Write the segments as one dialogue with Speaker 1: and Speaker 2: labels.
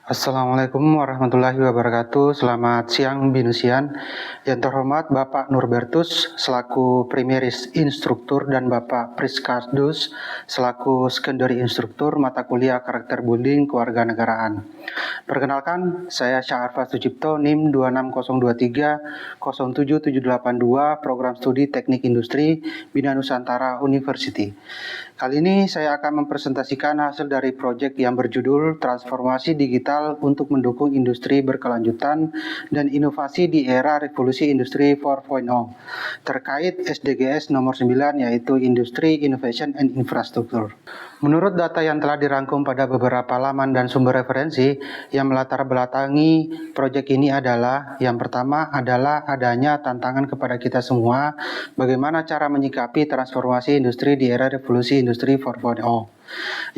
Speaker 1: Assalamualaikum warahmatullahi wabarakatuh. Selamat siang Binusian. Yang terhormat Bapak Nurbertus selaku Primeris Instruktur dan Bapak Priskardus selaku Secondary Instruktur mata kuliah Karakter Building Kewarganegaraan. Perkenalkan, saya Syarfa Sucipto, NIM 26023-07782, Program Studi Teknik Industri, Bina Nusantara University. Kali ini saya akan mempresentasikan hasil dari proyek yang berjudul Transformasi Digital untuk Mendukung Industri Berkelanjutan dan Inovasi di Era Revolusi Industri 4.0 terkait SDGs nomor 9 yaitu Industry, Innovation, and Infrastructure. Menurut data yang telah dirangkum pada beberapa laman dan sumber referensi yang melatar belakangi proyek ini adalah yang pertama adalah adanya tantangan kepada kita semua bagaimana cara menyikapi transformasi industri di era revolusi industri 4.0.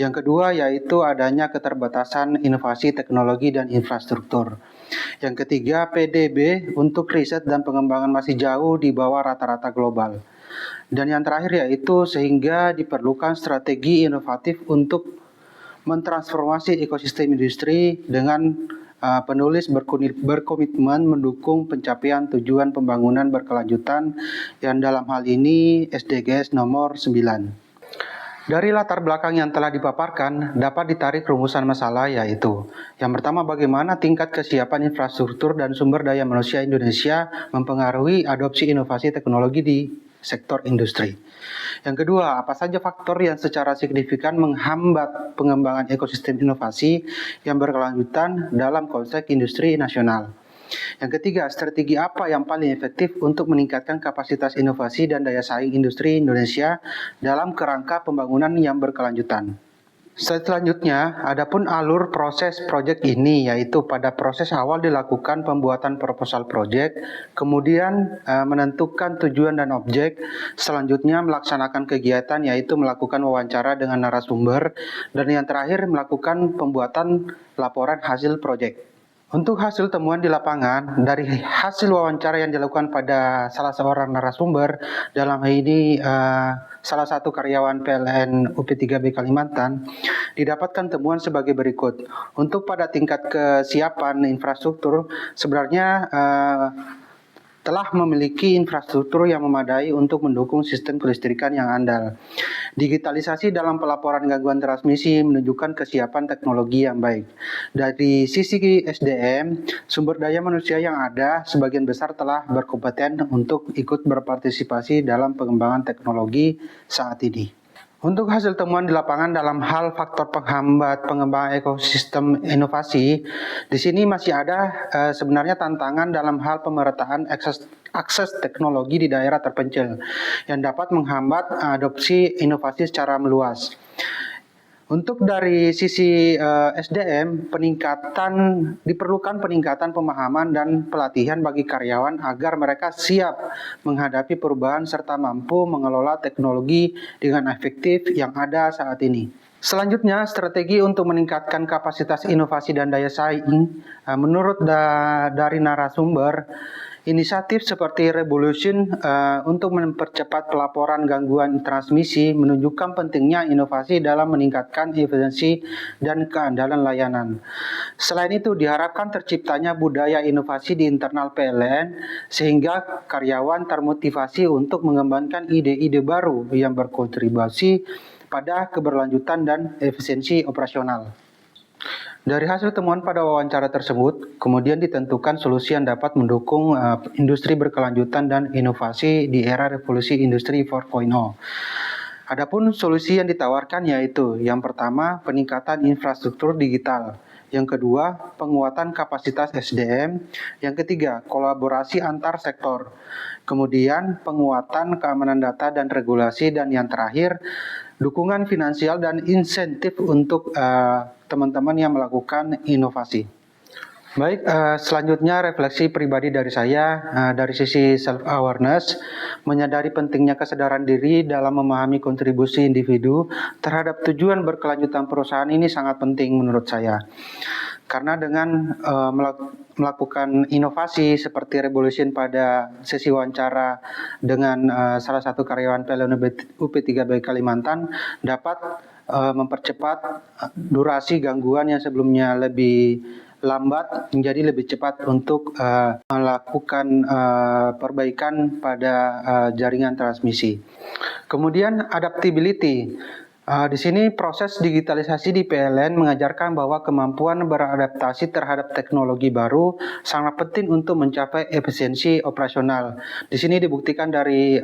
Speaker 1: Yang kedua yaitu adanya keterbatasan inovasi teknologi dan infrastruktur. Yang ketiga PDB untuk riset dan pengembangan masih jauh di bawah rata-rata global. Dan yang terakhir yaitu sehingga diperlukan strategi inovatif untuk mentransformasi ekosistem industri dengan penulis berkomitmen mendukung pencapaian tujuan pembangunan berkelanjutan yang dalam hal ini SDGs nomor 9. Dari latar belakang yang telah dipaparkan, dapat ditarik rumusan masalah yaitu yang pertama, bagaimana tingkat kesiapan infrastruktur dan sumber daya manusia Indonesia mempengaruhi adopsi inovasi teknologi di sektor industri. Yang kedua, apa saja faktor yang secara signifikan menghambat pengembangan ekosistem inovasi yang berkelanjutan dalam konteks industri nasional. Yang ketiga, strategi apa yang paling efektif untuk meningkatkan kapasitas inovasi dan daya saing industri Indonesia dalam kerangka pembangunan yang berkelanjutan. Selanjutnya, adapun alur proses proyek ini yaitu pada proses awal dilakukan pembuatan proposal proyek, kemudian menentukan tujuan dan objek, selanjutnya melaksanakan kegiatan yaitu melakukan wawancara dengan narasumber, dan yang terakhir melakukan pembuatan laporan hasil proyek. Untuk hasil temuan di lapangan, dari hasil wawancara yang dilakukan pada salah seorang narasumber, dalam hal ini salah satu karyawan PLN UP3B Kalimantan, didapatkan temuan sebagai berikut. Untuk pada tingkat kesiapan infrastruktur, sebenarnya telah memiliki infrastruktur yang memadai untuk mendukung sistem kelistrikan yang andal. Digitalisasi dalam pelaporan gangguan transmisi menunjukkan kesiapan teknologi yang baik. Dari sisi SDM, sumber daya manusia yang ada sebagian besar telah berkompeten untuk ikut berpartisipasi dalam pengembangan teknologi saat ini. Untuk hasil temuan di lapangan dalam hal faktor penghambat pengembangan ekosistem inovasi, di sini masih ada sebenarnya tantangan dalam hal pemerataan akses teknologi di daerah terpencil yang dapat menghambat adopsi inovasi secara meluas. Untuk dari sisi SDM, diperlukan peningkatan pemahaman dan pelatihan bagi karyawan agar mereka siap menghadapi perubahan serta mampu mengelola teknologi dengan efektif yang ada saat ini. Selanjutnya, strategi untuk meningkatkan kapasitas inovasi dan daya saing, menurut dari narasumber, inisiatif seperti Revolution untuk mempercepat pelaporan gangguan transmisi menunjukkan pentingnya inovasi dalam meningkatkan efisiensi dan keandalan layanan. Selain itu, diharapkan terciptanya budaya inovasi di internal PLN sehingga karyawan termotivasi untuk mengembangkan ide-ide baru yang berkontribusi pada keberlanjutan dan efisiensi operasional. Dari hasil temuan pada wawancara tersebut, kemudian ditentukan solusi yang dapat mendukung industri berkelanjutan dan inovasi di era revolusi industri 4.0. Adapun solusi yang ditawarkan yaitu yang pertama, peningkatan infrastruktur digital. Yang kedua, penguatan kapasitas SDM. Yang ketiga, kolaborasi antar sektor. Kemudian, penguatan keamanan data dan regulasi. Dan yang terakhir, dukungan finansial dan insentif untuk teman-teman yang melakukan inovasi. Baik, selanjutnya refleksi pribadi dari saya dari sisi self-awareness, menyadari pentingnya kesadaran diri dalam memahami kontribusi individu terhadap tujuan berkelanjutan perusahaan ini sangat penting menurut saya. Karena dengan melakukan inovasi seperti Revolution pada sesi wawancara dengan salah satu karyawan PLN UP3B Kalimantan dapat mempercepat durasi gangguan yang sebelumnya lebih lambat menjadi lebih cepat untuk melakukan perbaikan pada jaringan transmisi. Kemudian adaptability. Di sini proses digitalisasi di PLN mengajarkan bahwa kemampuan beradaptasi terhadap teknologi baru sangat penting untuk mencapai efisiensi operasional. Di sini dibuktikan dari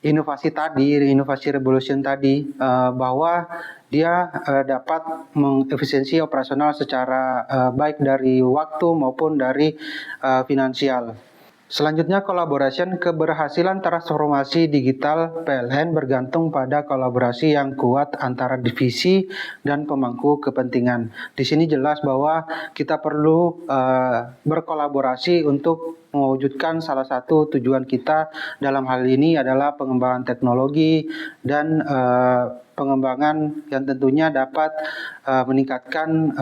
Speaker 1: inovasi revolution tadi, bahwa dia dapat mengefisiensi operasional secara baik dari waktu maupun dari finansial. Selanjutnya, collaboration. Keberhasilan transformasi digital PLN bergantung pada kolaborasi yang kuat antara divisi dan pemangku kepentingan. Di sini jelas bahwa kita perlu berkolaborasi untuk mewujudkan salah satu tujuan kita dalam hal ini adalah pengembangan teknologi dan pengembangan yang tentunya dapat meningkatkan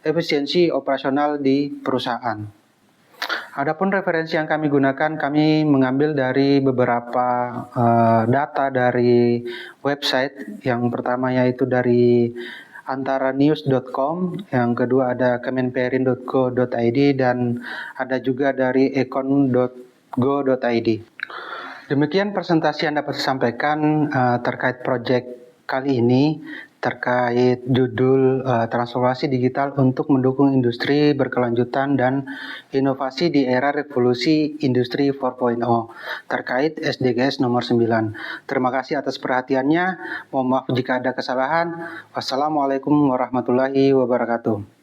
Speaker 1: efisiensi operasional di perusahaan. Adapun referensi yang kami gunakan, kami mengambil dari beberapa data dari website. Yang pertama yaitu dari antaranews.com, yang kedua ada kemenperin.co.id, dan ada juga dari econ.go.id. Demikian presentasi yang dapat saya sampaikan terkait proyek kali ini, terkait judul transformasi digital untuk mendukung industri berkelanjutan dan inovasi di era revolusi industri 4.0 terkait SDGs nomor 9. Terima kasih atas perhatiannya. Mohon maaf jika ada kesalahan. Wassalamualaikum warahmatullahi wabarakatuh.